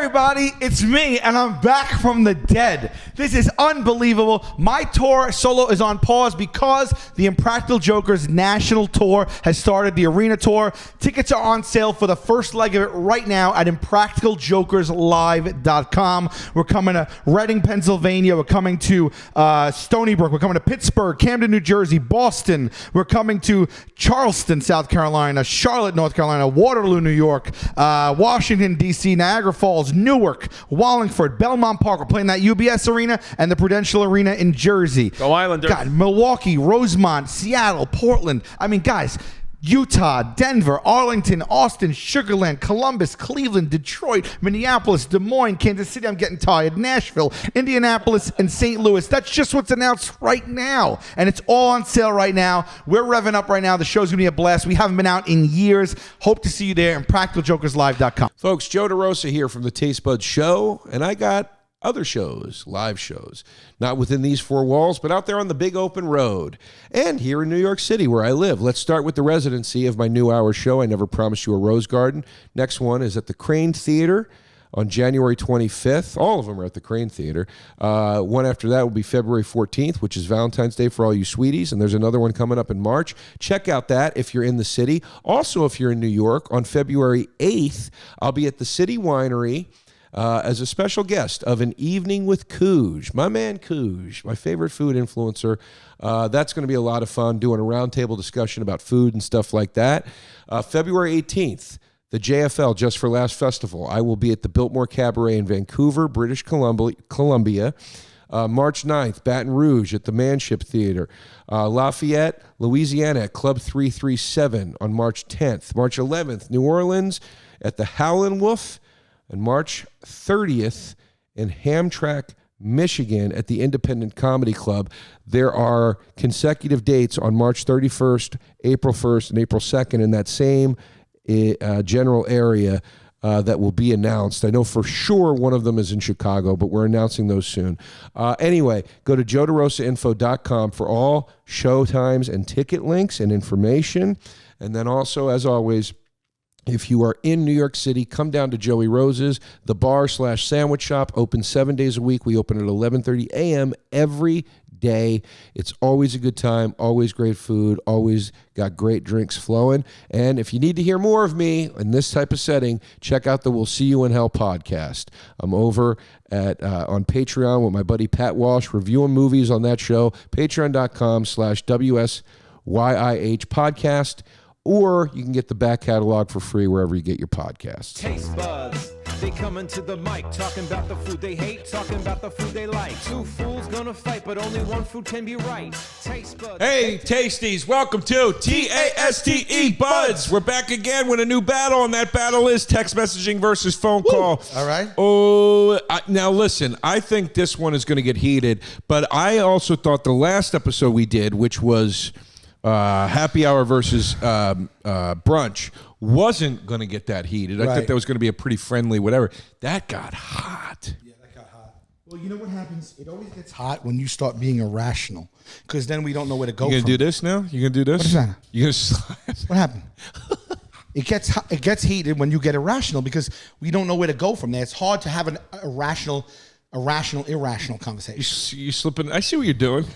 everybody, it's me, and I'm back from the dead. This is unbelievable. My tour solo is on pause because the Impractical Jokers National Tour has started, the arena tour. Tickets are on sale for the first leg of it right now at impracticaljokerslive.com. We're coming to Reading, Pennsylvania. We're coming to Stony Brook. We're coming to Pittsburgh, Camden, New Jersey, Boston. We're coming to Charleston, South Carolina, Charlotte, North Carolina, Waterloo, New York, Washington, D.C., Niagara Falls, Newark, Wallingford, Belmont Park. We're playing that UBS Arena and the Prudential Arena in Jersey. Go Islanders. God, Milwaukee, Rosemont, Seattle, Portland. I mean, guys, Utah, Denver, Arlington, Austin, Sugar Land, Columbus, Cleveland, Detroit, Minneapolis, Des Moines, Kansas City, I'm getting tired, Nashville, Indianapolis, and St. Louis. That's just what's announced right now. And it's all on sale right now. We're revving up right now. The show's going to be a blast. We haven't been out in years. Hope to see you there at practicaljokerslive.com. Folks, Joe DeRosa here from the Taste Buds Show, and I got other shows, live shows, not within these four walls, but out there on the big open road and here in New York City where I live. Let's start with the residency of my new hour show, I Never Promised You a Rose Garden. Next one is at the Crane Theater on January 25th. All of them are at the Crane Theater. One after that will be February 14th, which is Valentine's Day for all you sweeties, and there's another one coming up in March. Check out that if you're in the city. Also, if you're in New York, on February 8th, I'll be at the City Winery as a special guest of An Evening with Cooge, my man Cooge, my favorite food influencer. That's going to be a lot of fun, doing a roundtable discussion about food and stuff like that. February 18th, the JFL, Just for Laughs Festival. I will be at the Biltmore Cabaret in Vancouver, British Columbia. March 9th, Baton Rouge at the Manship Theater. Lafayette, Louisiana at Club 337 on March 10th. March 11th, New Orleans at the Howlin' Wolf. And March 30th in Hamtramck, Michigan at the Independent Comedy Club. There are consecutive dates on March 31st, April 1st, and April 2nd in that same general area that will be announced. I know for sure one of them is in Chicago, but we're announcing those soon. Anyway, go to joederosainfo.com for all show times and ticket links and information. And then also, as always, if you are in New York City, come down to Joey Rose's, the bar/sandwich shop, open 7 days a week. We open at 11:30 a.m. every day. It's always a good time, always great food, always got great drinks flowing. And if you need to hear more of me in this type of setting, check out the We'll See You in Hell podcast. I'm over at on Patreon with my buddy Pat Walsh, reviewing movies on that show, patreon.com/WSYIH podcast. Or you can get the back catalog for free wherever you get your podcasts. Taste buds, they coming to the mic, talking about the food they hate, talking about the food they like. Two fools gonna fight, but only one food can be right. Taste buds. Hey, Tasties, welcome to TASTE Buds. We're back again with a new battle, and that battle is text messaging versus phone call. All right. Oh, now listen, I think this one is going to get heated, but I also thought the last episode we did, which was happy hour versus brunch, wasn't going to get that heated. I thought that was going to be a pretty friendly whatever. That got hot. Yeah, that got hot. Well, you know what happens? It always gets hot when you start being irrational, because then we don't know where to go. You going to do this now? You going to do this? What is that? You going to slide? What happened? It gets heated when you get irrational, because we don't know where to go from there. It's hard to have an irrational conversation. You slipping? I see what you're doing.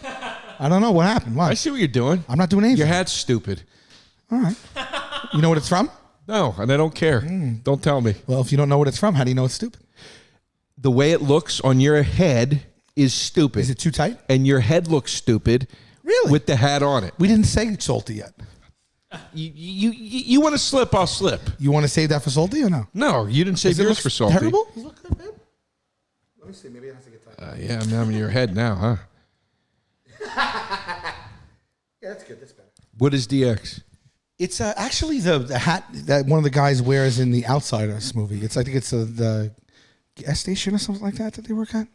I don't know what happened. Why? I see what you're doing. I'm not doing anything. Your hat's stupid. All right. You know what it's from? No, and I don't care. Don't tell me. Well, if you don't know what it's from, how do you know it's stupid? The way it looks on your head is stupid. Is it too tight? And your head looks stupid. Really? With the hat on it. We didn't say salty yet. You want to slip, I'll slip. You want to save that for salty or no? No, you didn't save yours for salty. Terrible? Does it look good, babe? Let me see. Maybe it has to get tight. Yeah, I'm having your head now, huh? Yeah, that's good. That's better. What is DX? It's actually the hat that one of the guys wears in the Outsiders movie. I think it's the gas station or something like that they work at.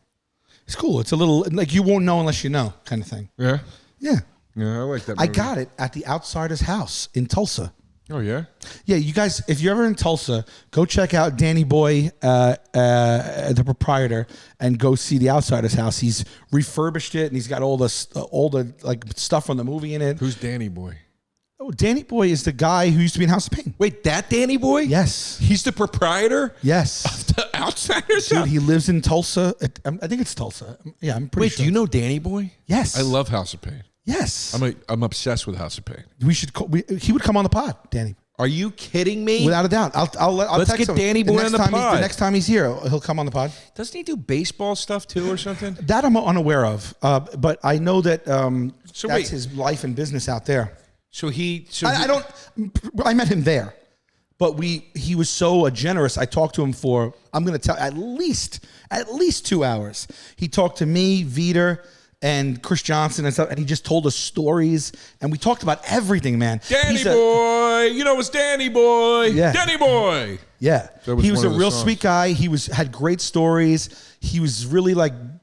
It's cool. It's a little, like, you won't know unless you know kind of thing. Yeah? Yeah. Yeah, I like that I movie. got it at the Outsiders house in Tulsa. Oh, yeah? Yeah, you guys, if you're ever in Tulsa, go check out Danny Boy, the proprietor, and go see the Outsiders house. He's refurbished it, and he's got all the like stuff from the movie in it. Who's Danny Boy? Oh, Danny Boy is the guy who used to be in House of Pain. Wait, that Danny Boy? Yes. He's the proprietor? Yes. The Outsiders? Dude, he lives in Tulsa. I think it's Tulsa. Yeah, I'm pretty Wait, sure. do you know Danny Boy? Yes. I love House of Pain. Yes. I'm obsessed with House of Pain. We should. He would come on the pod, Danny. Are you kidding me? Without a doubt. I'll Let's text get him. Danny Boy on the pod. The next time he's here, he'll come on the pod. Doesn't he do baseball stuff too or something? That I'm unaware of, but I know that that's wait. his life and business out there. I met him there, but he was so generous. I talked to him for, I'm going to tell, at least 2 hours. He talked to me, Viter, and Chris Johnson and stuff, and he just told us stories, and we talked about everything, man. Danny Boy, it's Danny Boy. Yeah. Danny Boy. Yeah, he was one a of the real songs. sweet guy. He had great stories. He was really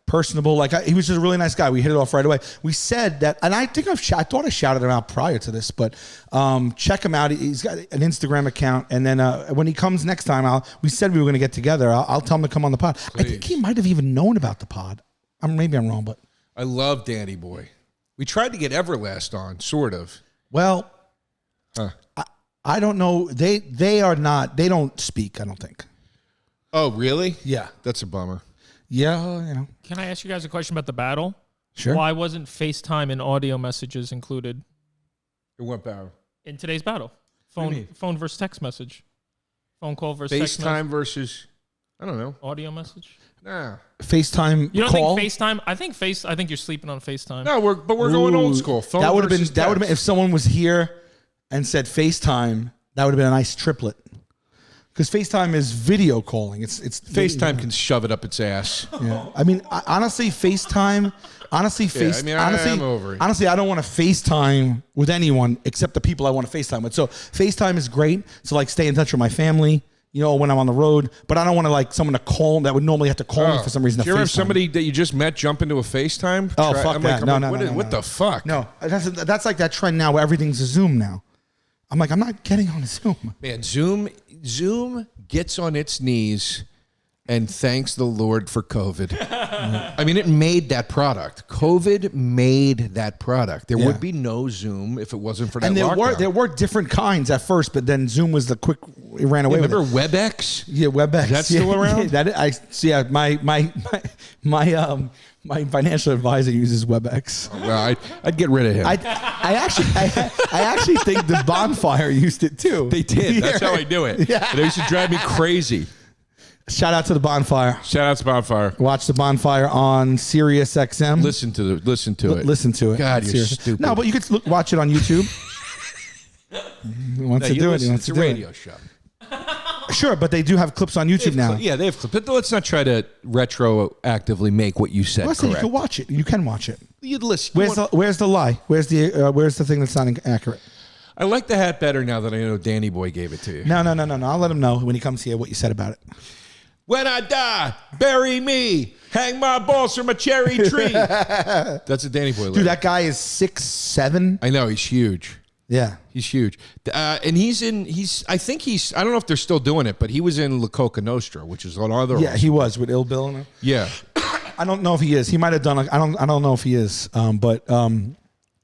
personable. He was just a really nice guy. We hit it off right away. We said that, and I think I thought I shouted him out prior to this, but check him out. He's got an Instagram account, and then when he comes next time, we said we were going to get together. I'll tell him to come on the pod. Please. I think he might have even known about the pod. Maybe I'm wrong, but I love Danny Boy. We tried to get Everlast on, sort of. well, Huh. I don't know. They are not. They don't speak. I don't think. Oh, really? Yeah. That's a bummer. Yeah. Can I ask you guys a question about the battle? Sure. Why wasn't FaceTime and audio messages included It went barrel. in today's battle? What do you mean? Phone versus text message. Phone call versus text FaceTime versus, I don't know. audio message. Nah. FaceTime You don't call. think FaceTime? I think you're sleeping on FaceTime. No, we're going old school. Phone That would have versus been text. if someone was here and said FaceTime. That would have been a nice triplet. Because FaceTime is video calling. It's FaceTime can shove it up its ass. Yeah. I mean, honestly, FaceTime. Honestly, I'm over it. Honestly, I don't want to FaceTime with anyone except the people I want to FaceTime with. So FaceTime is great. So stay in touch with my family. When I'm on the road, but I don't want to someone to call that would normally have to call me for some reason. Do To you ever have FaceTime. somebody that you just met jump into a FaceTime? Oh, fuck that. No. What the fuck? No, that's like that trend now where everything's a Zoom now. I'm not getting on a Zoom. Man, Zoom gets on its knees and thanks the Lord for COVID. I mean, it made that product. COVID made that product. There would be no Zoom if it wasn't for that And lockdown. there were different kinds at first, but then Zoom was it ran away with it. Remember WebEx? Yeah, WebEx. Is that still around? My financial advisor uses WebEx. Well, I'd get rid of him. I actually think the Bonfire used it too. They did. That's how I do it. Yeah. And it used to drive me crazy. Shout out to the Bonfire. Shout out to Bonfire. Watch the Bonfire on Sirius XM. Listen to it. Listen to it. God, you're Sirius. stupid. No, but you could watch it on YouTube. He wants to do it. He wants It's to a do radio it. show. Sure, but they do have clips on YouTube now. Yeah, they have clips. But let's not try to retroactively make what you said Well, I said you correct. can watch it. You can watch it. You'd listen. Where's the lie? Where's the thing that's not accurate? I like the hat better now that I know Danny Boy gave it to you. No. I'll let him know when he comes here what you said about it. When I die, bury me. Hang my balls from a cherry tree. That's a Danny Boy lyric. Dude, that guy is 6'7". I know, he's huge. Yeah. He's huge. And I don't know if they're still doing it, but he was in La Coca Nostra, which is another. Yeah, he was with Ill Bill in it. Yeah. I don't know if he is. He might have done. I don't know if he is. But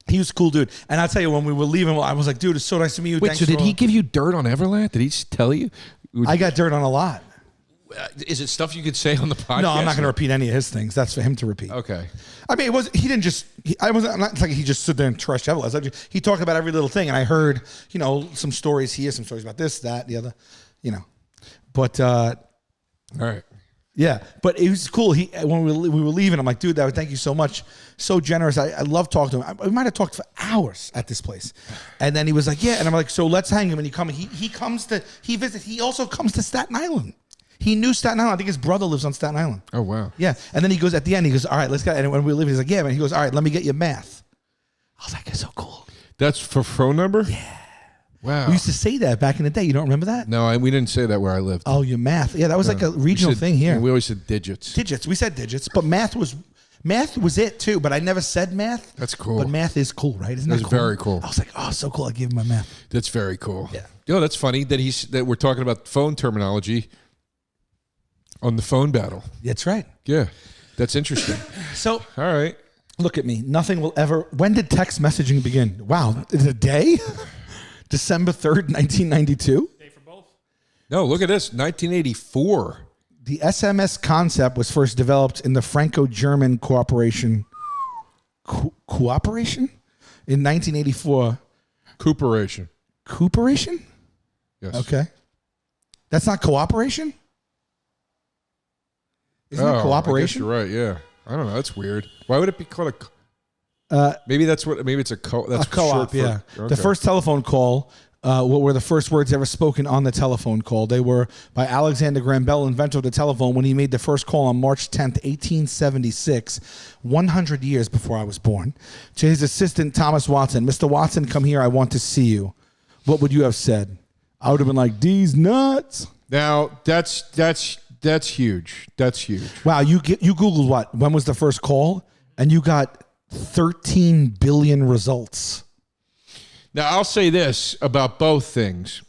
he was a cool dude. And I'll tell you, when we were leaving, I was like, dude, it's so nice to meet you. Wait, Thanks so did for he all- give you dirt on Everland? Did he tell you? I got dirt on a lot. Is it stuff you could say on the podcast? No, I'm not going to repeat any of his things. That's for him to repeat. Okay. I mean, he didn't just. I'm not like he just stood there and trashed Everlast. He talked about every little thing, and I heard, some stories here, some stories about this, that, the other, But All right. yeah, but it was cool. When we were leaving, I'm like, dude, thank you so much, so generous. I love talking to him. We might have talked for hours at this place, and then he was like, yeah, and I'm like, so let's hang him. And he visits. He also comes to Staten Island. He knew Staten Island. I think his brother lives on Staten Island. Oh, wow. Yeah. And then he goes at the end, he goes, all right, let's go. And when we leave, he's like, yeah, man. He goes, all right, let me get you math. I was like, it's so cool. That's for phone number? Yeah. Wow. We used to say that back in the day. You don't remember that? No, we didn't say that where I lived. Oh, your math. Yeah, that was like a regional thing here. We always said digits. Digits. We said digits, but math was it too. But I never said math. That's cool. But math is cool, right? Isn't that That's cool? very cool. I was like, oh, so cool. I give him my math. That's very cool. Yeah. That's funny that we're talking about phone terminology on the phone battle. That's right. Yeah. That's interesting. So All right. look at me. Nothing will ever. When did text messaging begin? Wow. Is it a day? December 3rd, 1992. Day for both. No, look at this. 1984. The SMS concept was first developed in the Franco-German cooperation in 1984. Cooperation. Cooperation? Yes. Okay. That's not cooperation? Isn't it I guess cooperation? you're right. Yeah. I don't know. That's weird. Why would it be called a? Maybe that's what. Maybe it's a co. That's A co-op, short for- yeah. Okay. The first telephone call. What were the first words ever spoken on the telephone call? They were by Alexander Graham Bell, inventor of the telephone, when he made the first call on March 10th, 1876, 100 years before I was born, to his assistant, Thomas Watson. Mr. Watson, come here. I want to see you. What would you have said? I would have been like, "These nuts." Now that's huge. That's huge. Wow, you Googled what? When was the first call? And you got 13 billion results. Now I'll say this about both things.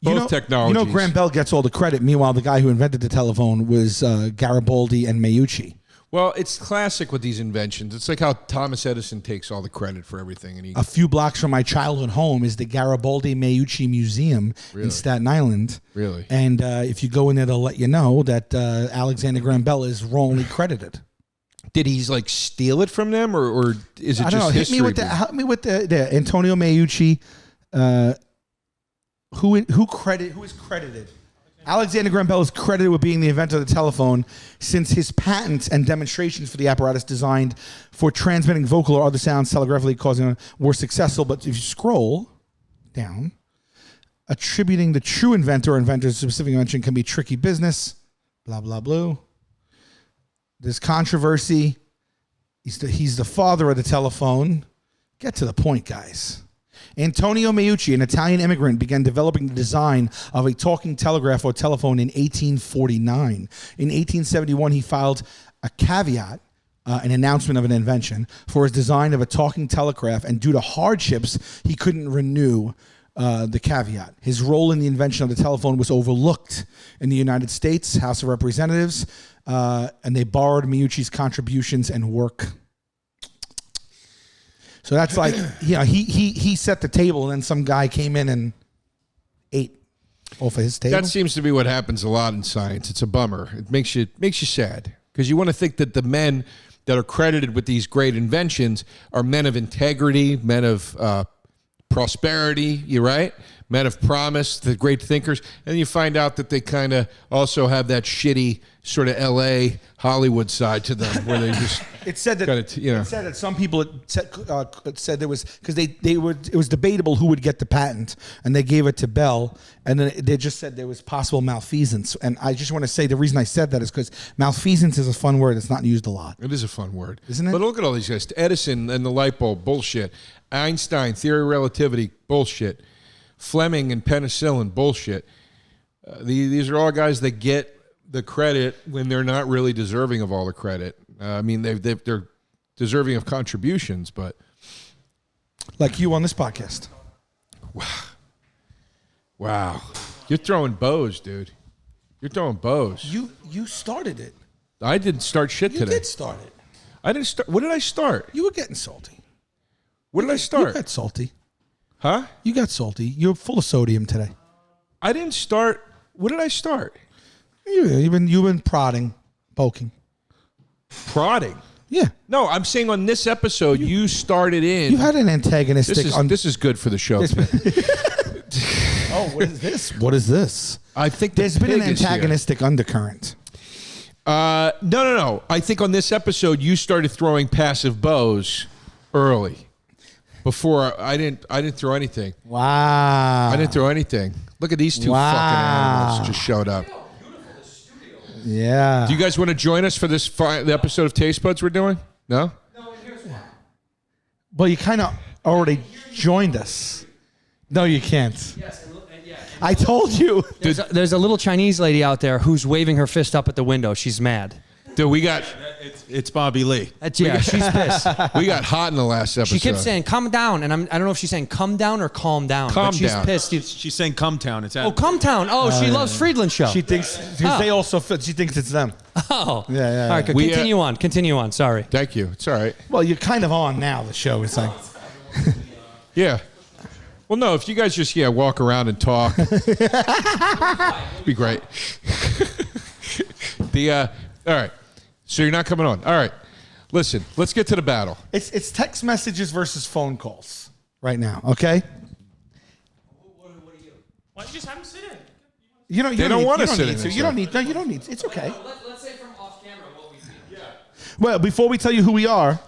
Both technologies. You know, Graham Bell gets all the credit. Meanwhile, the guy who invented the telephone was Garibaldi and Meucci. Well, it's classic with these inventions. It's like how Thomas Edison takes all the credit for everything, and he. A few blocks from my childhood home is the Garibaldi Meucci Museum in Staten Island. Really? And if you go in there, they'll let you know that Alexander Graham Bell is wrongly credited. Did he like steal it from them, or is it I don't know. just history? Help me with the Antonio Meucci. Who is credited? Alexander Graham Bell is credited with being the inventor of the telephone, since his patents and demonstrations for the apparatus designed for transmitting vocal or other sounds telegraphically were successful. But if you scroll down, attributing the true inventor or inventor's specific invention can be tricky business. Blah blah blah. There's controversy. He's the father of the telephone. Get to the point, guys. Antonio Meucci, an Italian immigrant, began developing the design of a talking telegraph or telephone in 1849. In 1871, he filed a caveat, an announcement of an invention, for his design of a talking telegraph, and due to hardships, he couldn't renew the caveat. His role in the invention of the telephone was overlooked in the United States House of Representatives, and they borrowed Meucci's contributions and work. So that's like, he set the table, and then some guy came in and ate off of his table. That seems to be what happens a lot in science. It's a bummer. It makes you sad, because you want to think that the men that are credited with these great inventions are men of integrity, men of prosperity. You're right, men of promise, the great thinkers, and then you find out that they kind of also have that shitty sort of L.A. Hollywood side to them, where they just. It said that kinda, it said that some people said there was, because it was debatable who would get the patent, and they gave it to Bell, and then they just said there was possible malfeasance. And I just want to say the reason I said that is because malfeasance is a fun word. It's not used a lot. It is a fun word, isn't it? But look at all these guys: Edison and the light bulb, bullshit. Einstein, theory of relativity, bullshit. Fleming and penicillin, bullshit. These are all guys that get the credit when they're not really deserving of all the credit. I mean, they're deserving of contributions, but like you on this podcast. Wow, you're throwing bows, dude. You're throwing bows. You started it. I didn't start shit You today. did start it. I didn't start. What did I start? You were getting salty. What did I start? You got salty. Huh? You got salty. You're full of sodium today. I didn't start. What did I start? You've been prodding, poking. Prodding. Yeah. No, I'm saying on this episode, you started in. You've had an antagonistic. This is good for the show. Oh, what is this? What is this? I think There's been an antagonistic undercurrent. No. I think on this episode, you started throwing passive bows early. Before I didn't throw anything. Wow. I didn't throw anything. Look at these two fucking animals just showed up. Yeah. Do you guys want to join us for this the episode of Taste Buds we're doing? No? No, and here's why. Well, you kind of already joined us. No, you can't. Yes, yeah. I told you. There's a little Chinese lady out there who's waving her fist up at the window. She's mad. Dude, we got It's Bobby Lee. She's pissed. we got hot in the last episode. She kept saying, "Come down," and I don't know if she's saying "come down" or "calm down." Calm but she's down. pissed. She's saying "Come Town." It's Oh, come down. Oh, she loves Friedland's show. She thinks because they also fit. She thinks it's them. Oh, Yeah. All right, good. We, Continue on. Sorry. Thank you. It's all right. Well, you're kind of on now. The show is like. Yeah. Well, no, if you guys just walk around and talk, be great. All right. So you're not coming on. All right. Listen, let's get to the battle. It's text messages versus phone calls right now. Okay. Why don't you just have him sit in? You don't. They don't want to sit in. You don't need. No, you don't need. It's okay. Let's say from off camera what we think. Well, before we tell you who we are,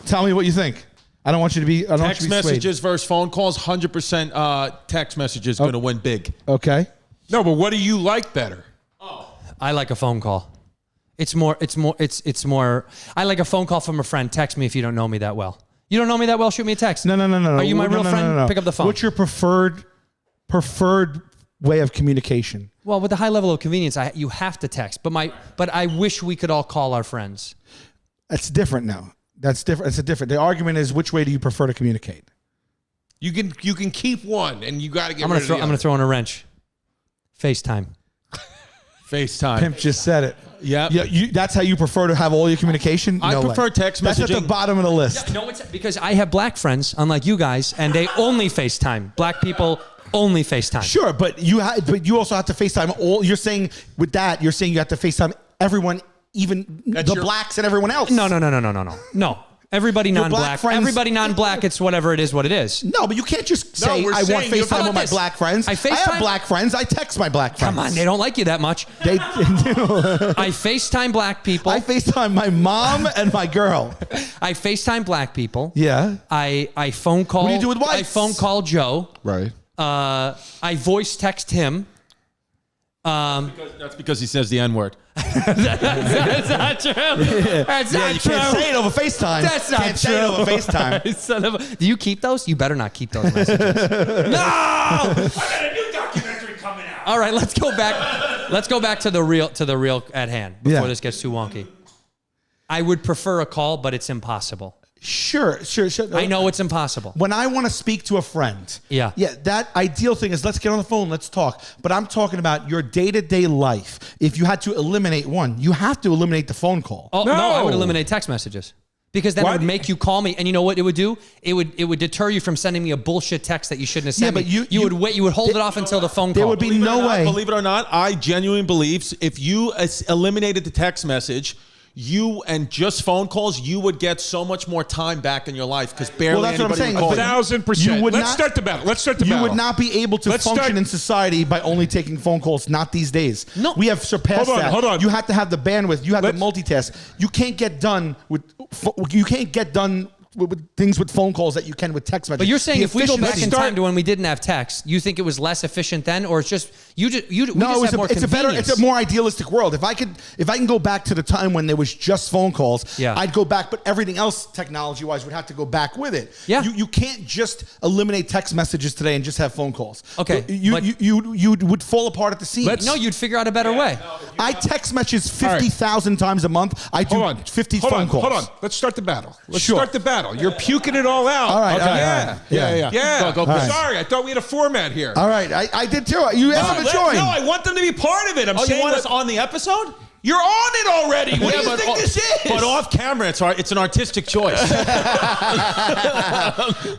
tell me what you think. I don't want you to be. I don't want Text you to be swayed. messages versus phone calls. 100% text messages going to win big. Okay. No, but what do you like better? I like a phone call. It's more. I like a phone call from a friend. Text me if you don't know me that well. You don't know me that well. Shoot me a text. No. Are you my real friend? No. Pick up the phone. What's your preferred way of communication? Well, with the high level of convenience, you have to text. But I wish we could all call our friends. That's different now. That's different. It's a different. The argument is which way do you prefer to communicate? You can keep one, and you got to get. I'm gonna throw in a wrench. FaceTime. FaceTime. Pimp just said it. Yep. Yeah. That's how you prefer to have all your communication. I No prefer way. text That's at the messaging. bottom of the list. No, it's because I have black friends, unlike you guys, and they only FaceTime. Black people only FaceTime. Sure, but you also have to FaceTime all. You're saying with that, you're saying you have to FaceTime everyone, even the blacks and everyone else. No. No. Everybody black non-black. friends- Everybody non-black. It's whatever it is. What it is. No, but you can't just say we're I want saying you- FaceTime How with about my this? black friends. I I FaceTime- have black friends. I text my black friends. Come on, they don't like you that much. They, I FaceTime black people. I FaceTime my mom and my girl. I FaceTime black people. Yeah. I phone call. What do you do with whites? I phone call Joe. Right. I voice text him. That's because he says the N-word. That's not true. That's not You true. can't say it over FaceTime. That's not can't say it over true. FaceTime. Son of a- do you keep those? You better not keep those messages. No! I got a new documentary coming out. All right, let's go back. Let's go back to the real at hand before Yeah. this gets too wonky. I would prefer a call, but it's impossible. Sure. I know it's impossible. When I want to speak to a friend, Yeah. that ideal thing is let's get on the phone, let's talk. But I'm talking about your day-to-day life. If you had to eliminate one, you have to eliminate the phone call. Oh, no, I would No. eliminate text messages. Because then Why it would do- make you call me, and you know what it would do? It would deter you from sending me a bullshit text that you shouldn't have sent Yeah, but me. You would wait. You would hold it off until the phone call. There would be Believe it or no not- way. Believe it or not, I genuinely believe if you eliminated the text message, you and just phone calls, you would get so much more time back in your life because barely that's what I'm anybody saying. would call you. 1,000%. You would Let's not- start the battle. Let's start the You battle. would not be able to Let's function start- in society by only taking phone calls. Not these days. No. We have surpassed Hold on, that. hold on. You have to have the bandwidth. You have Let's- to multitask. You can't get done with. You can't get done with things with phone calls that you can with text messages. But you're saying The if we go back efficiency- in time to when we didn't have text, you think it was less efficient then, or it's just we No, just have more it's a better, convenience? it's a more idealistic world. If I can go back to the time when there was just phone calls, Yeah. I'd go back. But everything else, technology wise, would have to go back with it. Yeah. you can't just eliminate text messages today and just have phone calls. Okay, you but- you would fall apart at the seams. No, you'd figure out a better way. I text messages 50,000 times a month. I do Hold on. 50 hold phone on, calls. Hold on. Let's start the battle. Let's Sure. start the battle. You're puking it all out. All right, Okay. all right, Yeah. all right. Yeah. Yeah. Go, Chris. Sorry, I thought we had a format here. All right, I did too. You asked them to join. No, I want them to be part of it. I'm Oh, saying you want us that- on the episode? You're on it already. What do you think this is? But off camera, it's an artistic choice.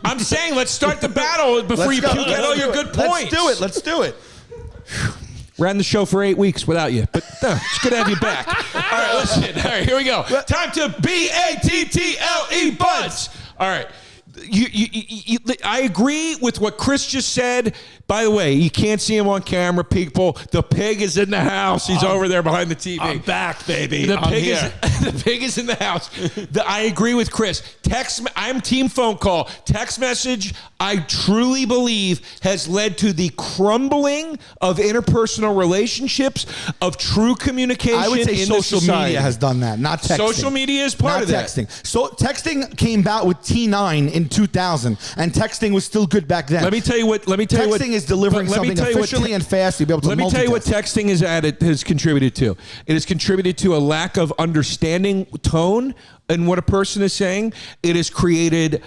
I'm saying let's start the battle before Let's you go. puke out all your good points. Let's do it. Ran the show for 8 weeks without you, but it's good to have you back. All right, listen. All right, here we go. Time to BATTLE buds. All right. I agree with what Chris just said. By the way, you can't see him on camera, people. The pig is in the house. He's over there behind the TV. I'm back, baby. The I'm pig here. the pig is in the house. I agree with Chris. I'm team phone call. Text message, I truly believe, has led to the crumbling of interpersonal relationships, of true communication. I would say in social society. media has done that, not texting. Social media is part not of that. texting. So texting came about with T9 in 2000, and texting was still good back then. Let me tell you what. Texting is delivering something efficiently and fast. You'll be able to Let me tell you what multitask. texting has contributed to. It has contributed to a lack of understanding tone in what a person is saying. It has created.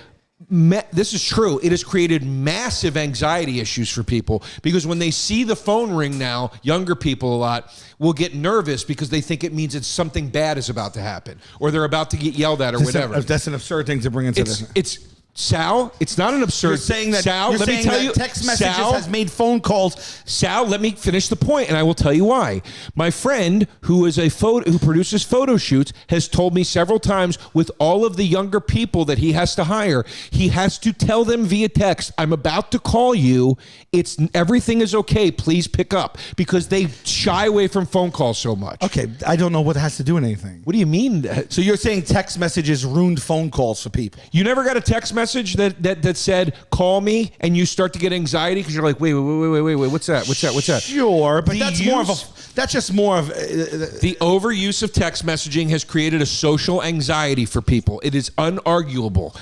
This is true. It has created massive anxiety issues for people because when they see the phone ring now, younger people a lot will get nervous because they think it means it's something bad is about to happen or they're about to get yelled at or whatever. That's an absurd thing to bring into this. Sal, it's not an absurd. You're saying that, Sal, you're let me saying tell that you, text messages Sal, has made phone calls. Sal, let me finish the point, and I will tell you why. My friend, who produces photo shoots, has told me several times with all of the younger people that he has to hire, he has to tell them via text, "I'm about to call you. Everything is okay. Please pick up," because they shy away from phone calls so much. Okay, I don't know what it has to do with anything. What do you mean? So you're saying text messages ruined phone calls for people? You never got a text message that said "call me" and you start to get anxiety because you're like, wait, what's that? Sure, but The that's just more of the overuse of text messaging has created a social anxiety for people. It is unarguable.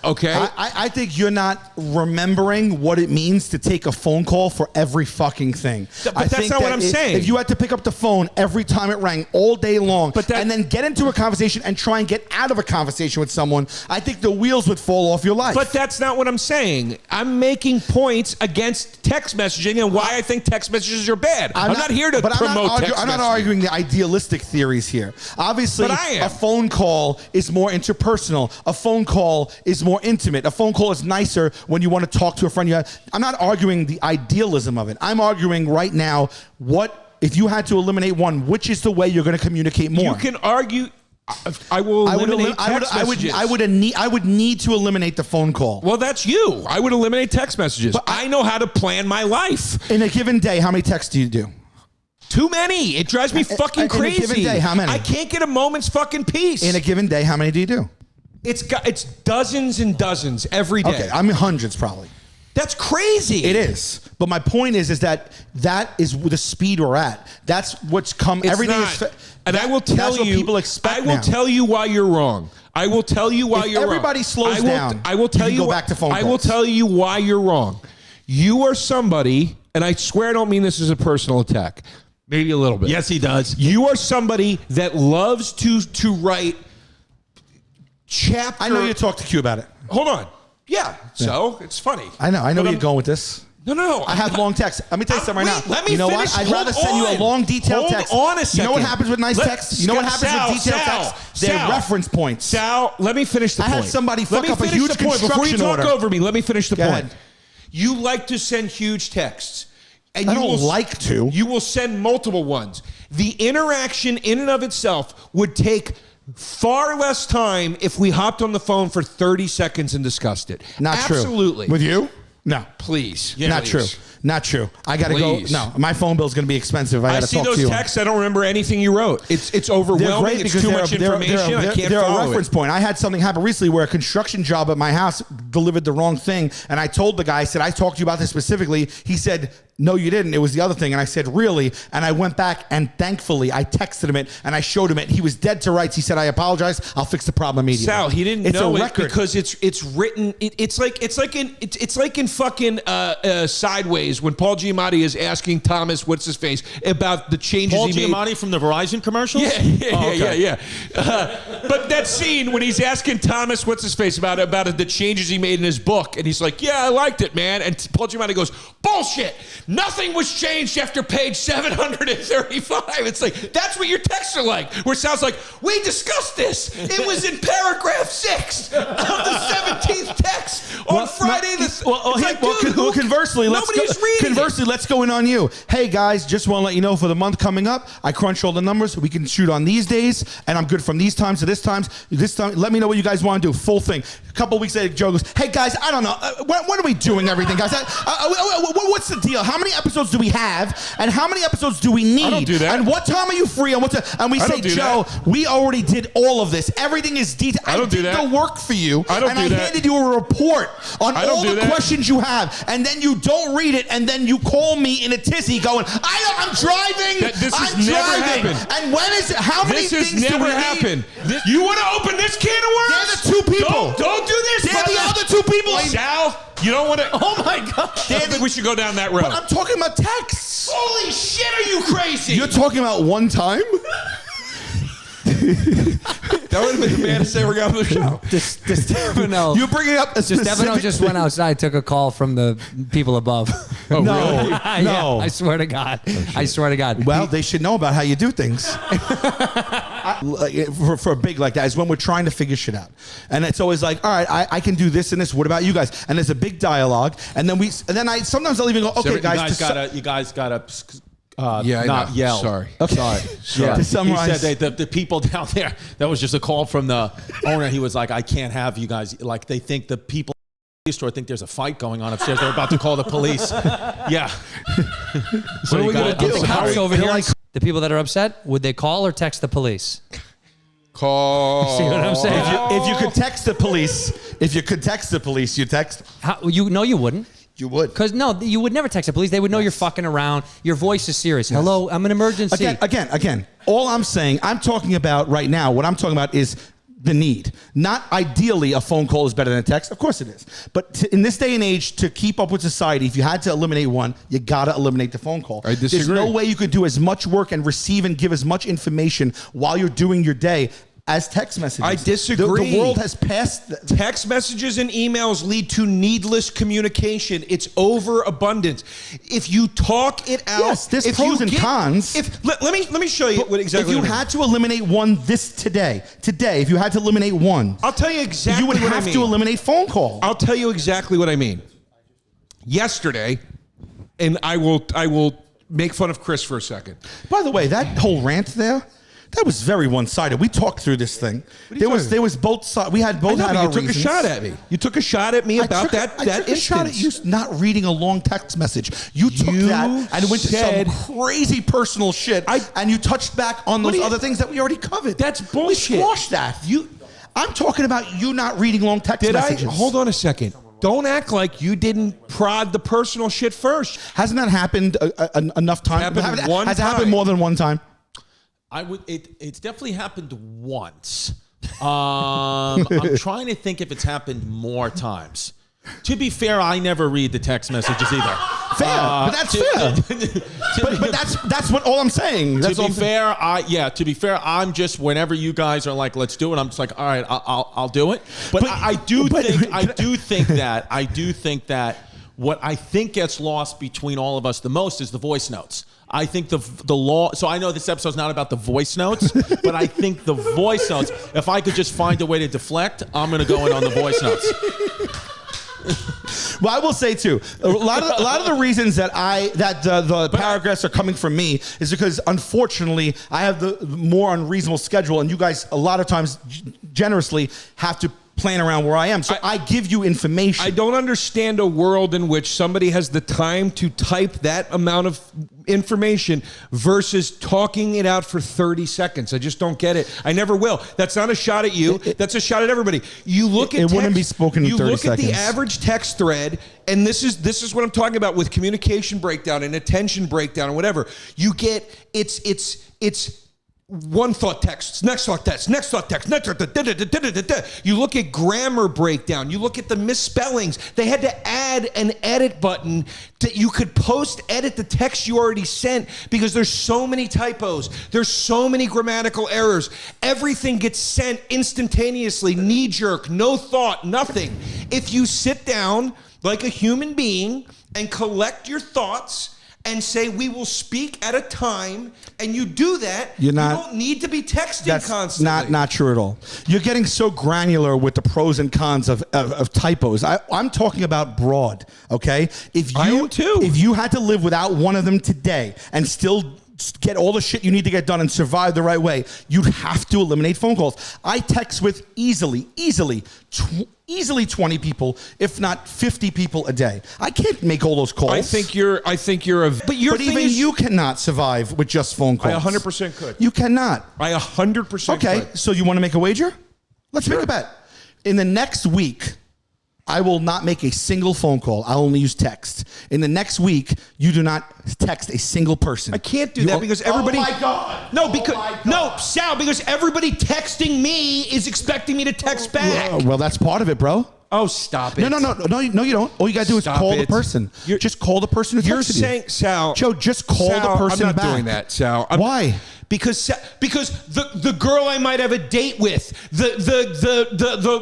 Okay. I think you're not remembering what it means to take a phone call for every fucking thing. But that's not what I'm saying. If you had to pick up the phone every time it rang all day long and then get into a conversation and try and get out of a conversation with someone, I think the wheels would fall off your life. But that's not what I'm saying. I'm making points against text messaging and why I think text messages are bad. I'm not here to promote text messaging. I'm not arguing the idealistic theories here. Obviously, a phone call is more interpersonal. A phone call is more intimate. A phone call is nicer when you want to talk to a friend. I'm not arguing the idealism of it. I'm arguing right now, what if you had to eliminate one, which is the way you're going to communicate more? You can argue. I will eliminate text messages. I would need to eliminate the phone call. Well, that's you. I would eliminate text messages. But I know how to plan my life. In a given day, how many texts do you do? Too many. It drives me fucking crazy. In a given day, how many? I can't get a moment's fucking peace. In a given day, how many do you do? It's dozens and dozens every day. Okay, I mean hundreds probably. That's crazy. It is. But my point is that is the speed we're at. That's what's come. Everything is. And I will tell you, people expect. I will tell you why you're wrong. I will tell you why you're wrong. Everybody slows down. I will tell you. Go back to phone calls. I will tell you why you're wrong. You are somebody, and I swear I don't mean this as a personal attack. Maybe a little bit. Yes, he does. You are somebody that loves to write chapter. I know you talked to Q about it. Hold on. Yeah. So it's funny. I know where you're going with this. No. I have long texts. Let me tell you something right now. Let me you know finish. what? I'd rather send you a long detailed text. Hold on a second. You know what happens with nice texts? You know what happens with detailed texts? They're reference points. Sal, let me finish the point. I had somebody fuck up a huge Before you talk order. over me, let me finish the point. Ahead. You like to send huge texts. And I don't like to. You will send multiple ones. The interaction in and of itself would take far less time if we hopped on the phone for 30 seconds and discussed it. Not true. Absolutely. With you? No. Please. Not true. Not true. I got to go. No, my phone bill is going to be expensive. I got to talk to you. I see those texts. I don't remember anything you wrote. It's overwhelming. It's too much information. I can't follow a reference point. I had something happen recently where a construction job at my house delivered the wrong thing. And I told the guy, I said, I talked to you about this specifically. He said, no, you didn't. It was the other thing. And I said, really? And I went back and thankfully I texted him it and I showed him it. He was dead to rights. He said, I apologize. I'll fix the problem immediately. Sal, he didn't know it because it's written. It's like in fucking Sideways when Paul Giamatti is asking Thomas what's his face about the changes Paul he made. Giamatti from the Verizon commercials? Yeah. But that scene when he's asking Thomas what's his face about the changes he made in his book, and he's like, yeah, I liked it, man. And Paul Giamatti goes, bullshit. Nothing was changed after page 735. It's like, that's what your texts are like. Where it sounds like, we discussed this. It was in paragraph 6 of the 17th text on Friday. Conversely, let's go in on you. Hey guys, just want to let you know for the month coming up, I crunch all the numbers. We can shoot on these days, and I'm good from these times to this time. Let me know what you guys want to do. Full thing. A couple weeks later, Joe goes, hey guys, I don't know. When are we doing everything, guys? What's the deal? How many episodes do we have? And how many episodes do we need? I don't do that. And what time are you free? And we say, Joe, we already did all of this. Everything is detailed. I did the work for you. I handed you a report on all the questions you have. And then you don't read it. And then you call me in a tizzy going, I'm driving. This has never happened. And when is it? How many things do we never happened. You want to open this can of worms? They're the two people. Don't do this. They're the other two people. Sal, you don't want to. Oh my God. I don't think we should go down that road. But I'm talking about texts. Holy shit, are you crazy? You're talking about one time? That would have been the maddest ever got on the show. Stefano. You're bringing up a Stefano specific just went outside, took a call from the people above. No, Yeah, no. I swear to God. I swear to God. Well, they should know about how you do things. For a big like that is when we're trying to figure shit out, and it's always like, all right, I can do this and this. What about you guys? And there's a big dialogue, and then I sometimes I'll even go, okay, guys, you guys gotta Yeah, I not know. yell. Sorry. Sorry. Yeah. To summarize- He said the people down there, that was just a call from the owner. He was like, I can't have you guys, like they think the people at the store think there's a fight going on upstairs. They're about to call the police. Yeah. So What are we gonna do? The cops over They're here, like- the people that are upset, would they call or text the police? Call. See what I'm saying? if you could text the police, you text. How, you wouldn't. You would. Because no, you would never text the police. They would know you're fucking around. Your voice is serious. Hello, I'm an emergency. Again. All I'm saying, I'm talking about right now. What I'm talking about is the need. Not ideally, a phone call is better than a text. Of course it is. But in this day and age, to keep up with society, if you had to eliminate one, you gotta eliminate the phone call. I disagree. There's no way you could do as much work and receive and give as much information while you're doing your day as text messages. I disagree. The world has passed. Text messages and emails lead to needless communication. It's overabundance. If you talk it out, Yes, there's if pros you and cons. Let me show you what exactly. If you what I mean. had to eliminate one today, if you had to eliminate one, I'll tell you exactly. you would what have I mean. to eliminate phone call. I'll tell you exactly what I mean. Yesterday, and I will make fun of Chris for a second. By the way, that whole rant there, that was very one-sided. We talked through this thing. There was both sides. We had both had our you took reasons. a shot at me. You took a shot at me about I that took a shot at you instance. not reading a long text message. You took You that and went said- to some crazy personal shit, and you touched back on those other things that we already covered. That's bullshit. We squashed that. I'm talking about you not reading long text messages. Hold on a second. Don't act like you didn't prod the personal shit first. Hasn't that happened enough times? Happened one Has it happened time. more than one time? It's definitely happened once. I'm trying to think if it's happened more times. To be fair, I never read the text messages either. Fair, but that's fair. But that's what all I'm saying. That's all To be fair, I'm just whenever you guys are like, let's do it. I'm just like, all right, I'll do it. But I do think that what I think gets lost between all of us the most is the voice notes. I think the law. So I know this episode's not about the voice notes, but I think the voice notes. If I could just find a way to deflect, I'm going to go in on the voice notes. Well, I will say too, a lot of the reasons that the paragraphs are coming from me is because unfortunately I have the more unreasonable schedule, and you guys a lot of times generously have to plan around where I am. So I give you information. I don't understand a world in which somebody has the time to type that amount of information versus talking it out for 30 seconds. I just don't get it. I never will. That's not a shot at you. That's a shot at everybody. You look at it wouldn't be spoken in 30 You look at the seconds. average text thread, and this is what I'm talking about with communication breakdown and attention breakdown and whatever. You get it's one thought text, next thought text, next thought text, next thought. You look at grammar breakdown. You look at the misspellings. They had to add an edit button that you could edit the text you already sent because there's so many typos. There's so many grammatical errors. Everything gets sent instantaneously, knee jerk, no thought, nothing. If you sit down like a human being and collect your thoughts and say we will speak at a time, and you do that, you don't need to be texting constantly. That's not true at all. You're getting so granular with the pros and cons of typos. I'm talking about broad, okay? I am too. If you had to live without one of them today and still get all the shit you need to get done and survive the right way, you'd have to eliminate phone calls. I text with easily 20 people, if not 50 people a day. I can't make all those calls. I think you're But even you cannot survive with just phone calls. I 100% could. You cannot. I 100% Okay, could. so you want to make a wager? Let's make a bet. In the next week, I will not make a single phone call. I'll only use text. In the next week, you do not text a single person. I can't do that because everybody. Oh my God! No, Sal, because everybody texting me is expecting me to text back. Well, that's part of it, bro. Oh, stop it. No, you don't. All you gotta do is Stop call it. the person. Just call the person who texted You're you. saying, Sal. Joe, just call Sal, the person I'm not back. doing that, Sal. Why? because the girl I might have a date with,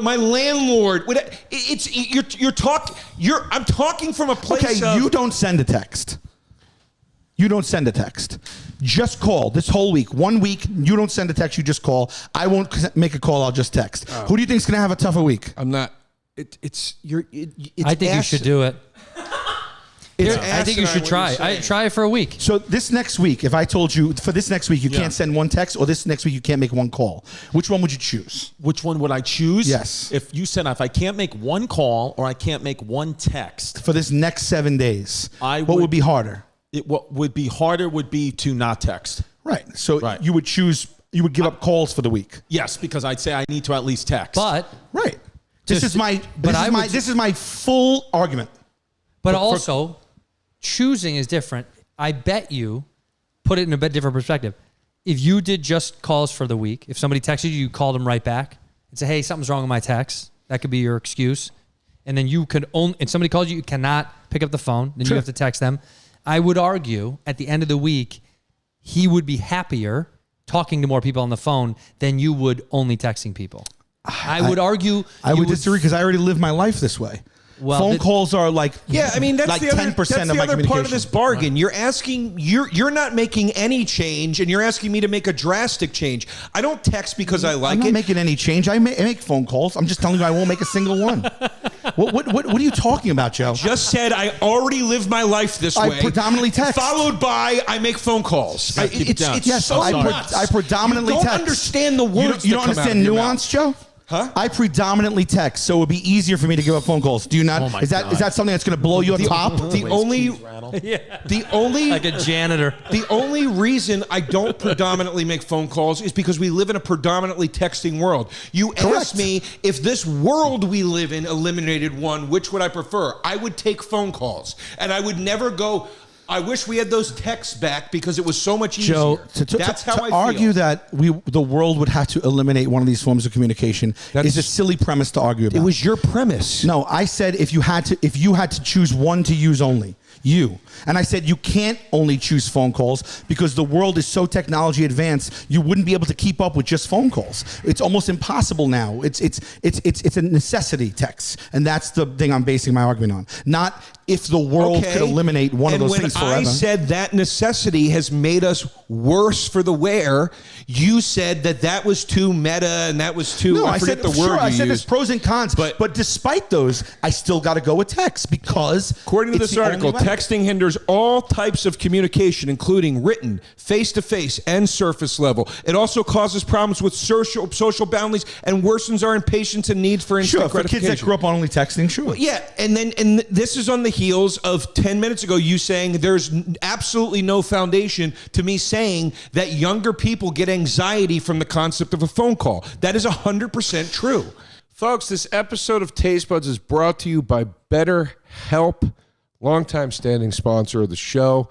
my landlord. I'm talking from a place Okay, of you don't send a text. You don't send a text. Just call this whole week. 1 week, you don't send a text. You just call. I won't make a call. I'll just text. Who do you think's gonna have a tougher week? I'm not. I think you should do it. I think you should try. Try it for a week. So this next week, if I told you for this next week you can't send one text, or this next week you can't make one call, which one would you choose? Which one would I choose? Yes. If you said if I can't make one call or I can't make one text For this next 7 days, what would would be harder? What would be harder would be to not text. Right. So Right. you would choose. You would give up calls for the week. Yes, because I'd say I need to at least text. But Right. This Just- is my. but I would- This is my full argument. also, choosing is different. I bet you, put it in a bit different perspective. If you did just calls for the week, if somebody texted you, you called them right back and say, "Hey, something's wrong with my text." That could be your excuse. And then you could only, and somebody calls you, you cannot pick up the phone. Then you have to text them. I would argue at the end of the week, he would be happier talking to more people on the phone than you would only texting people. I would argue. I would disagree because I already live my life this way. Well, phone calls are like Yeah, I mean that's like the other 10% of my communication. part of this bargain. You're asking you're not making any change, and you're asking me to make a drastic change. I don't text because I like I'm not it. making any change. I make phone calls. I'm just telling you I won't make a single one. What are you talking about, Joe? Just said I already live my life this I way. predominantly text. Followed by I make phone calls. keep it down. It's so nuts. I predominantly you don't text. understand the words. You don't that come out understand of your nuance, mouth. Joe? Huh? I predominantly text, so it would be easier for me to give up phone calls. Do you not? Oh my is that God. something that's going to blow your top? The only like a janitor. The only reason I don't predominantly make phone calls is because we live in a predominantly texting world. You asked me if this world we live in eliminated one, which would I prefer? I would take phone calls, and I would never go, I wish we had those texts back because it was so much easier. Joe, That's how I feel. argue that the world would have to eliminate one of these forms of communication is a silly premise to argue about. It was your premise. No, I said if you had to choose one to use only, and I said you can't only choose phone calls because the world is so technology advanced, you wouldn't be able to keep up with just phone calls. It's almost impossible now. It's a necessity text, and that's the thing I'm basing my argument on. Not if the world could eliminate one of those things forever. And when I said that necessity has made us worse for the wear, you said that was too meta and that was too. No, I forget said the word I you said there's used. pros and cons, but despite those, I still got to go with text because According to it's this the article, only way. texting hinders all types of communication, including written, face-to-face, and surface level. It also causes problems with social boundaries and worsens our impatience and needs for instant Sure, for gratification. kids that grew up on only texting, sure. Yeah, and this is on the heels of 10 minutes ago you saying there's absolutely no foundation to me saying that younger people get anxiety from the concept of a phone call. That is 100% true. Folks, this episode of Taste Buds is brought to you by BetterHelp, longtime standing sponsor of the show.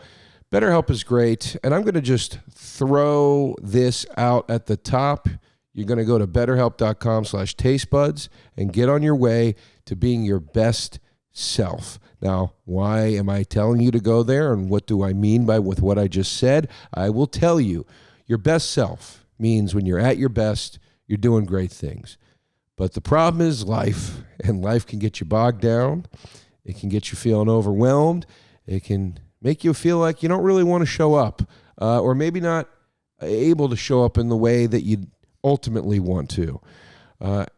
BetterHelp is great, and I'm going to just throw this out at the top. You're going to go to betterhelp.com/tastebuds and get on your way to being your best self. Now, why am I telling you to go there, and what do I mean with what I just said? I will tell you. Your best self means when you're at your best, you're doing great things. But the problem is life, and life can get you bogged down. It can get you feeling overwhelmed. It can make you feel like you don't really want to show up, or maybe not able to show up in the way that you ultimately want to.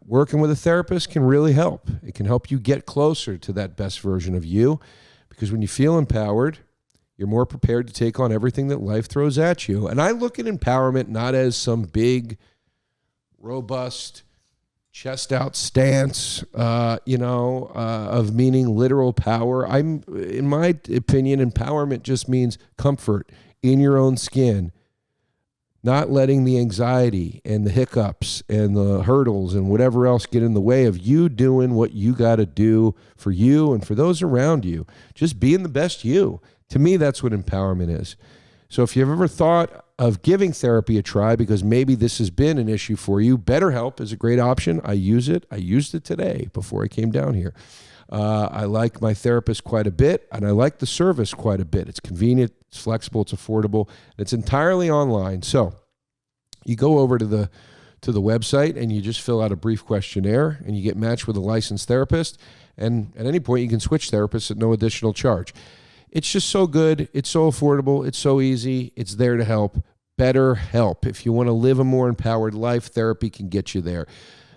Working with a therapist can really help. It can help you get closer to that best version of you, because when you feel empowered, you're more prepared to take on everything that life throws at you. And I look at empowerment not as some big, robust, chest-out stance, of meaning literal power. In my opinion, empowerment just means comfort in your own skin, not letting the anxiety and the hiccups and the hurdles and whatever else get in the way of you doing what you got to do for you and for those around you. Just being the best you. To me, that's what empowerment is. So if you've ever thought of giving therapy a try because maybe this has been an issue for you, BetterHelp is a great option. I use it. I used it today before I came down here. I like my therapist quite a bit, and I like the service quite a bit. It's convenient, it's flexible, it's affordable, and it's entirely online. So You go over to the website and you just fill out a brief questionnaire and you get matched with a licensed therapist. And at any point, you can switch therapists at no additional charge. It's just so good. It's so affordable. It's so easy. It's there to help. BetterHelp. If you want to live a more empowered life, therapy can get you there.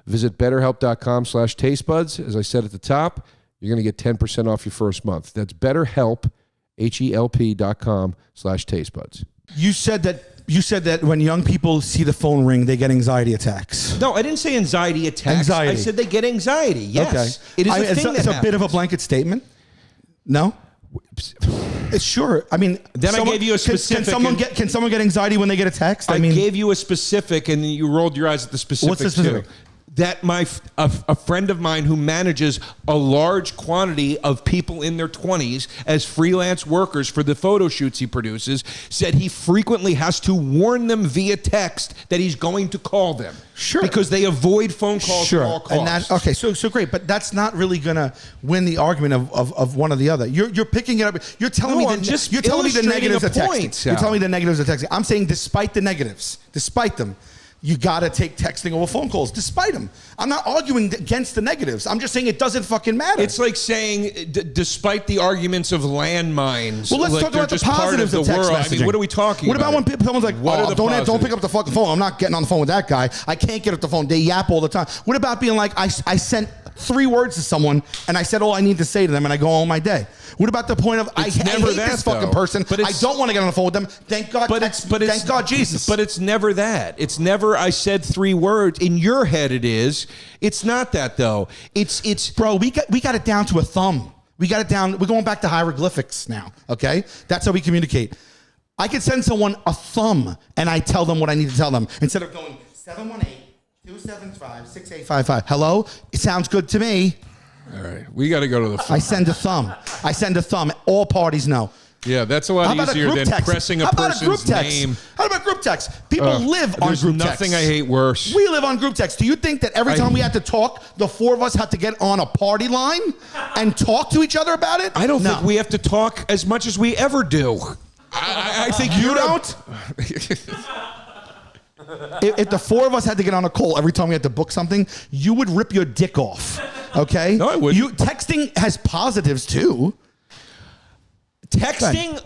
Visit BetterHelp.com/tastebuds. As I said at the top, you're going to get 10% off your first month. That's BetterHelp, HELP.com/tastebuds. You said that when young people see the phone ring, they get anxiety attacks. No, I didn't say anxiety attacks. Anxiety. I said they get anxiety. Yes. Okay. It is a thing it's that a bit of a happens. blanket statement. No? It's sure. I mean, Then I gave you a specific. Can someone get anxiety when they get a text? I gave you a specific, and you rolled your eyes at the specific. What's the specific? Too. That a friend of mine who manages a large quantity of people in their 20s as freelance workers for the photo shoots he produces said he frequently has to warn them via text that he's going to call them. Sure. Because they avoid phone calls at all costs. And that, okay, so great, but that's not really gonna win the argument of one or the other. You're picking it up. You're telling me I'm just you're telling me the illustrating negatives a of texting. point, Sal. You're telling me the negatives of texting. I'm saying despite the negatives, despite them, you gotta take texting over phone calls, despite them. I'm not arguing against the negatives. I'm just saying it doesn't fucking matter. It's like saying, despite the arguments of landmines, well, let's like talk they're about the just part positives of of the text world. messaging. I mean, what are we talking What about when someone's like, What are the don't positives? pick up the fucking phone. I'm not getting on the phone with that guy. I can't get off the phone. They yap all the time. What about being like, I sent 3 words to someone and I said all I need to say to them and I go on my day? What about the point of I hate this fucking person, but I don't want to get on the phone with them. Thank God. Thank God Jesus. But it's never that. It's never I said 3 words. In your head it is. It's not that though. It's bro, we got it down to a thumb. We got it down. We're going back to hieroglyphics now, okay? That's how we communicate. I could send someone a thumb and I tell them what I need to tell them instead of going 718-275-6855. Hello? It sounds good to me. all right. We got to go to the phone. I send a thumb. All parties know. Yeah, that's a lot easier than pressing a person's name. How about group text? People live on group text. There's nothing I hate worse. We live on group text. Do you think that every time we had to talk, the 4 of us had to get on a party line and talk to each other about it? I don't think we have to talk as much as we ever do. I think you don't. If the 4 of us had to get on a call every time we had to book something, you would rip your dick off. Okay? No, I wouldn't. Texting has positives too. Texting,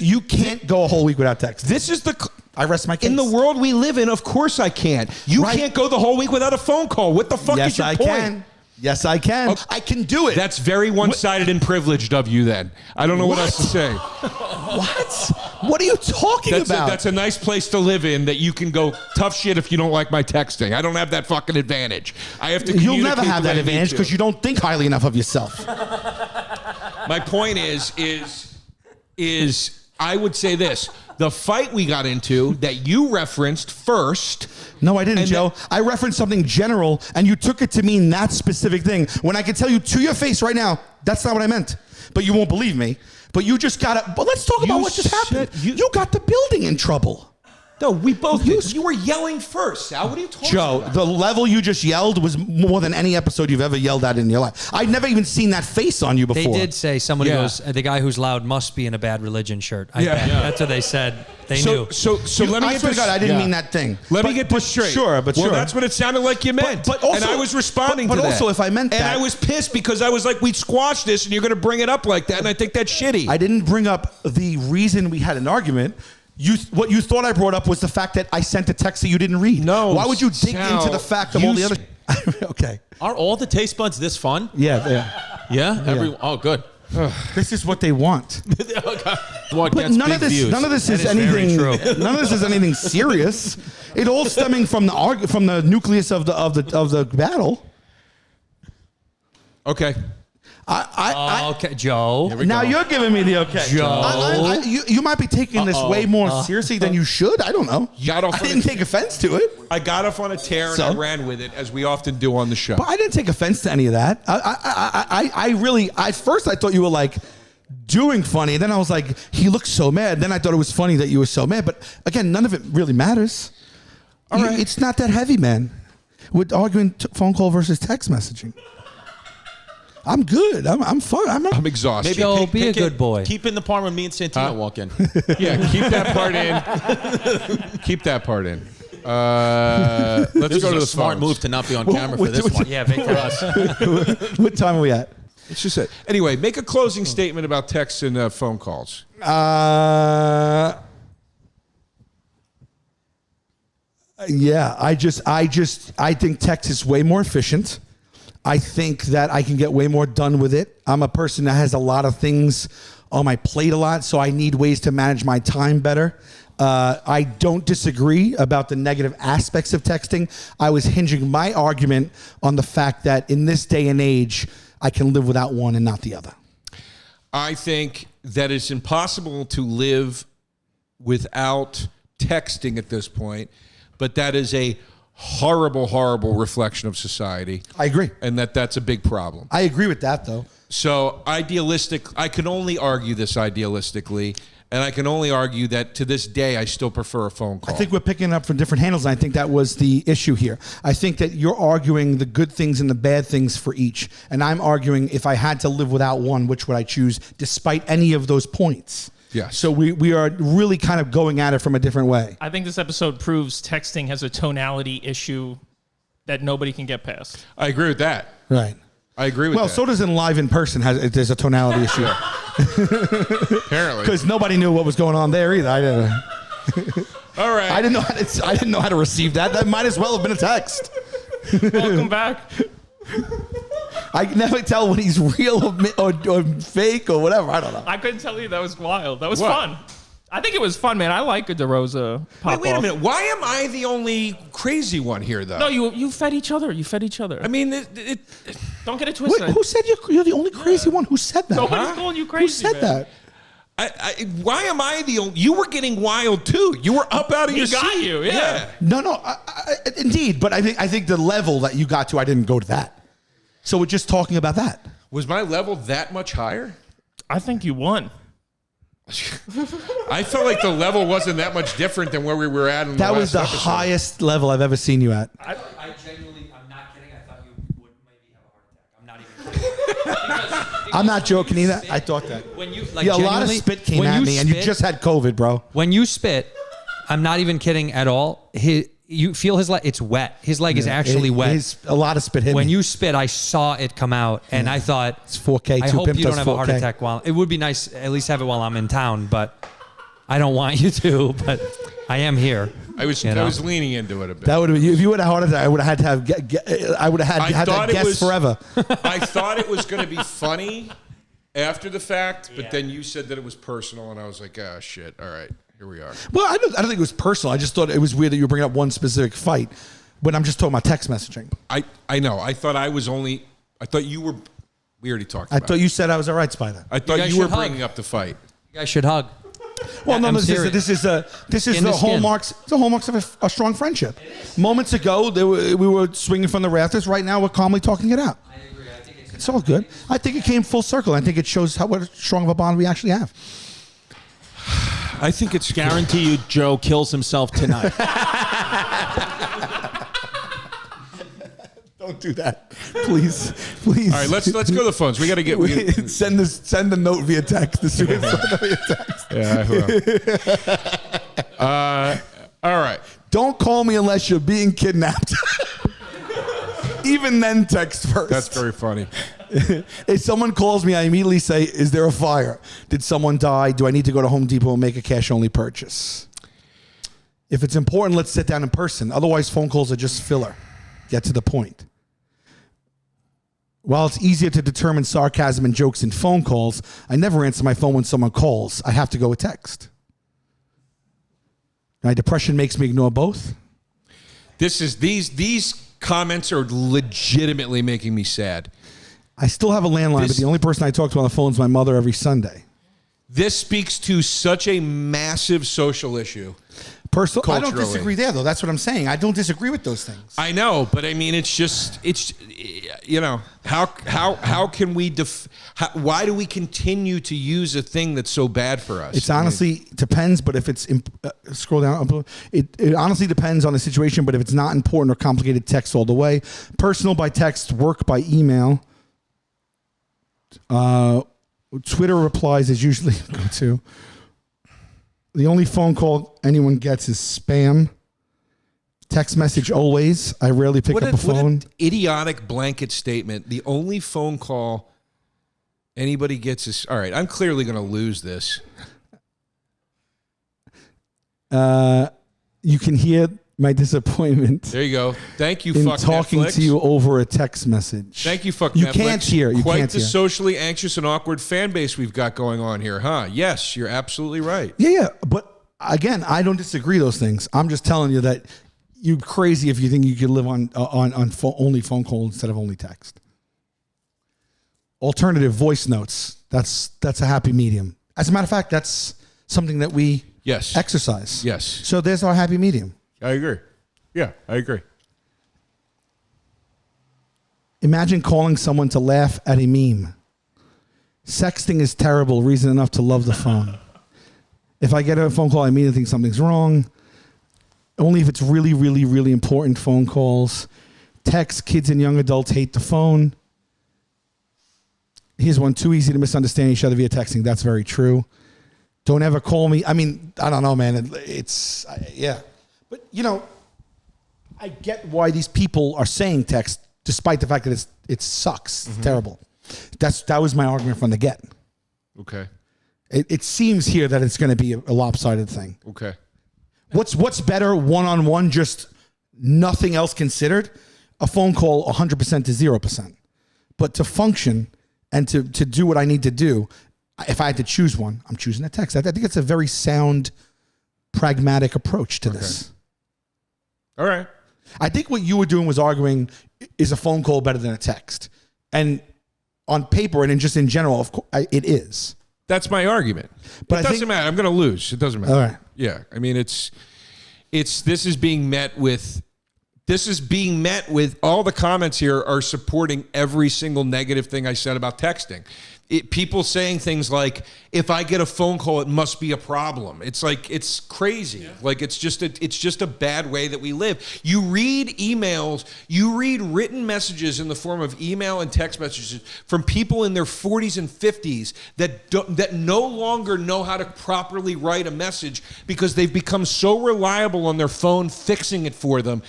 you can't go a whole week without text. This is I rest my case. in the world we live in. Of course I can't. You can't go the whole week without a phone call. What the fuck is your point? Can. Yes, I can. Okay. I can do it. That's very one-sided and privileged of you. Then I don't know what else to say. What? What are you talking about? That's a nice place to live in. That you can go tough shit if you don't like my texting. I don't have that fucking advantage. I have to. You'll never have the way that I need advantage to. because you don't think highly enough of yourself. My point is I would say this. The fight we got into that you referenced first. No, I didn't, And Joe. I referenced something general, and you took it to mean that specific thing. When I can tell you to your face right now, that's not what I meant. But you won't believe me. But you just got to. But let's talk about what just happened. You got the building in trouble. No, we both did. You were yelling first, Sal. What are you talking Joe, about? the level you just yelled was more than any episode you've ever yelled at in your life. I'd never even seen that face on you before. They did say somebody Yeah. goes, the guy who's loud must be in a bad religion shirt. Yeah. That's what they said. They knew. So let me I get swear this. to God, I didn't mean that thing. Let me get this straight. Sure, but well, sure. that's what it sounded like you meant. But also, and I was responding but to that. also, if I meant and that, I was pissed because I was like, we squashed this, and you're going to bring it up like that, and I think that's shitty. I didn't bring up the reason we had an argument. What you thought I brought up was the fact that I sent a text that you didn't read. No, Why would you dig Sal, into the fact of all the other? Okay. Are all the taste buds this fun? Yeah. Yeah. Oh, good. This is what they want. What But gets none big of this. views? None of this is That is very anything. true. None of this is anything serious. It all stemming from the nucleus of the battle. Okay. Okay, Joe. Now you're giving me the okay. Joe. You might be taking this way more seriously than you should. I don't know. Got off I on didn't a- take offense to it. I got off on a tear, and So? I ran with it, as we often do on the show. But I didn't take offense to any of that. I really, at first I thought you were like doing funny. Then I was like, he looks so mad. Then I thought it was funny that you were so mad. But again, none of it really matters. All right. It's not that heavy, man. We're arguing phone call versus text messaging. I'm good. I'm fine. I'm exhausted. Maybe Joe, pick be a it. good boy. Keep in the part when me and Santino walk in. Yeah, keep that part in. Keep that part in. Let's This go to is the a smart phones. move to not be on camera for this one. Yeah, big for us. What time are we at? It's just it. Anyway, make a closing statement about texts and phone calls. Yeah, I think text is way more efficient. I think that I can get way more done with it. I'm a person that has a lot of things on my plate a lot, so I need ways to manage my time better. I don't disagree about the negative aspects of texting. I was hinging my argument on the fact that in this day and age, I can live without one and not the other. I think that it's impossible to live without texting at this point, but that is a horrible, horrible reflection of society. I agree. And that's a big problem. I agree with that, though. So I can only argue this idealistically, and I can only argue that to this day I still prefer a phone call. I think we're picking up from different handles, and I think that was the issue here. I think that you're arguing the good things and the bad things for each, and I'm arguing if I had to live without one, which would I choose, despite any of those points. Yes. So we are really kind of going at it from a different way. I think this episode proves texting has a tonality issue that nobody can get past. I agree with that. Right. I agree with Well, that. so does in live in person. There's a tonality issue Apparently. because nobody knew what was going on there either. I didn't. All right. I didn't know how to receive that. That might as well have been a text. Welcome back. I can never tell when he's real or fake or whatever. I don't know. I couldn't tell you. That was wild. That was What? fun. I think it was fun, man. I like a DeRosa pop Wait a off. minute. Why am I the only crazy one here, though? No, you fed each other. You fed each other. I mean, Don't get it Wait, twisted. who said you're the only crazy one? Who said that? Nobody's calling you crazy. Who said man. that? why am I the only? You were getting wild too. You were up out of He your got seat. you, yeah. No, indeed. But I think the level that you got to, I didn't go to that. So we're just talking about that. Was my level that much higher? I think you won. I felt like the level wasn't that much different than where we were at in the That was the last episode. highest level I've ever seen you at. I genuinely, I'm not kidding. I thought you would maybe have a heart attack. I'm not even kidding. I'm not joking either. I thought that. When you like, Yeah, a lot of genuinely, spit came when at you me, and you spit- just had COVID, bro. When you spit, I'm not even kidding at all. You feel his leg. It's wet. His leg is actually wet. A lot of spit hit When me. you spit, I saw it come out, and I thought, It's 4K. I Two hope Pimp you don't does have a heart 4K. attack while. It would be nice at least have it while I'm in town, but I don't want you to. But I am here. I was leaning into it a bit. That would have been, if you would have had a heart attack, I would have had to have. I would have had that guess forever. I thought it was going to be funny after the fact, but then you said that it was personal, and I was like, ah, shit. All right, here we are. Well, I don't think it was personal. I just thought it was weird that you were bringing up one specific fight when I'm just talking about text messaging. I know. I thought you were. We already talked. I about thought it. you said I was all right, Spider. I thought guys you were should hug. bringing up the fight. You guys should hug. Well, no, I'm this serious. is Skin the to skin. hallmarks. The hallmarks of a strong friendship. Moments ago, we were swinging from the rafters. Right now, we're calmly talking it out. I agree. I think It's all good. I think it came full circle. I think it shows what strong of a bond we actually have. I think it's Guarantee you, Joe kills himself tonight. Don't do that, please. All right, let's go to the phones. We got to get. Send a note via text. The suicide via text. Yeah, I will. All right. Don't call me unless you're being kidnapped. Even then, text first. That's very funny. If someone calls me, I immediately say, "Is there a fire? Did someone die? Do I need to go to Home Depot and make a cash-only purchase?" If it's important, let's sit down in person. Otherwise, phone calls are just filler. Get to the point. While it's easier to determine sarcasm and jokes in phone calls, I never answer my phone when someone calls. I have to go with text. My depression makes me ignore both. These comments are legitimately making me sad. I still have a landline, but the only person I talk to on the phone is my mother every Sunday. This speaks to such a massive social issue. I don't Culturally. disagree there, though. That's what I'm saying. I don't disagree with those things. I know, but I mean, it's how can we why do we continue to use a thing that's so bad for us? It's honestly depends, but if it's scroll down, it honestly depends on the situation. But if it's not important or complicated, text all the way. Personal by text, work by email. Twitter replies is usually go to. The only phone call anyone gets is spam. Text message always. I rarely pick up a phone. What an idiotic blanket statement. The only phone call anybody gets is, all right, I'm clearly going to lose this. You can hear my disappointment There you go. Thank you, in fuck talking Netflix. to you over a text message. Thank you, fuck You Netflix. can't hear. You Quite can't the hear. socially anxious and awkward fan base we've got going on here, huh? Yes, you're absolutely right. Yeah. But again, I don't disagree those things. I'm just telling you that you're crazy if you think you could live on only phone call instead of only text. Alternative voice notes. That's a happy medium. As a matter of fact, that's something that we Yes. exercise. Yes. So there's our happy medium. I agree. Yeah, I agree. Imagine calling someone to laugh at a meme. Sexting is terrible, reason enough to love the phone. If I get a phone call, I immediately think something's wrong. Only if it's really, really, really important phone calls. Text, kids and young adults hate the phone. Here's one, too easy to misunderstand each other via texting. That's very true. Don't ever call me. I mean, I don't know, man. Yeah. But, I get why these people are saying text, despite the fact that it sucks. It's terrible. That was my argument from the get. Okay. It seems here that it's going to be a lopsided thing. Okay. What's better, one-on-one, just nothing else considered? A phone call 100% to 0%. But to function and to do what I need to do, if I had to choose one, I'm choosing a text. I think it's a very sound, pragmatic approach to this. All right. I think what you were doing was arguing, is a phone call better than a text? And on paper and just in general, of course, it is. That's my argument. But it I doesn't matter. I'm going to lose. It doesn't matter. All right. Yeah. I mean, this is being met with all the comments here are supporting every single negative thing I said about texting. People saying things like, if I get a phone call, it must be a problem. It's like, it's crazy. Yeah. Like, it's just a bad way that we live. You read emails, you read written messages in the form of email and text messages from people in their 40s and 50s that no longer know how to properly write a message because they've become so reliable on their phone fixing it for them.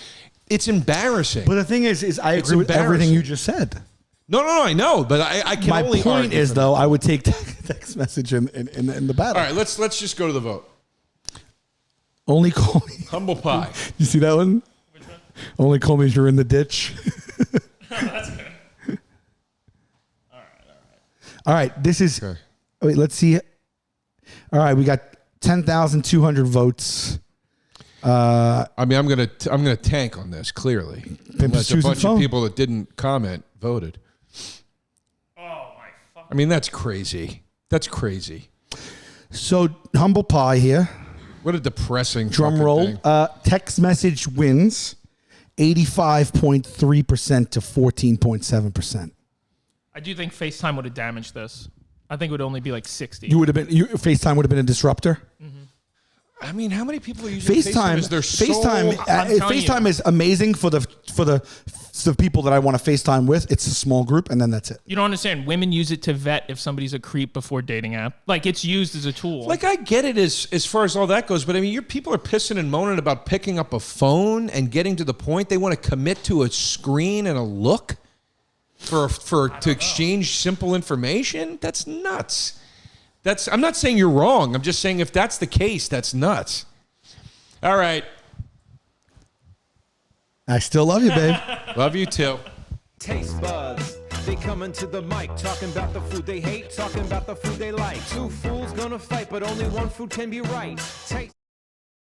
It's embarrassing. But the thing is I agree with everything you just said. No, I know, but I can My only point argue is, for though, I would take text message in the battle. All right, let's just go to the vote. Only call me. Humble pie. You see that one? Which one? Only call me if you're in the ditch. That's good. All right, this is. Okay. Wait, let's see. All right, we got 10,200 votes. I mean, I'm gonna tank on this clearly. Unless a choosing bunch phone. of people that didn't comment voted. Oh my fuck. I mean, that's crazy. That's crazy. So humble pie here. What a depressing Drum fucking roll. thing. Text message wins 85.3% to 14.7%. I do think FaceTime would have damaged this. I think it would only be like 60. FaceTime would have been a disruptor. I mean, how many people are using FaceTime. Is there FaceTime is amazing for the people that I want to FaceTime with. It's a small group, and then that's it. You don't understand. Women use it to vet if somebody's a creep before dating app. Like, it's used as a tool. Like, I get it as far as all that goes, but I mean, people are pissing and moaning about picking up a phone and getting to the point they want to commit to a screen and a look to exchange simple information. That's nuts. I'm not saying you're wrong. I'm just saying if that's the case, that's nuts. All right. I still love you, babe. Love you too. Taste buds, they coming to the mic, talking about the food they hate, talking about the food they like. Two fools gonna fight, but only one food can be right. Taste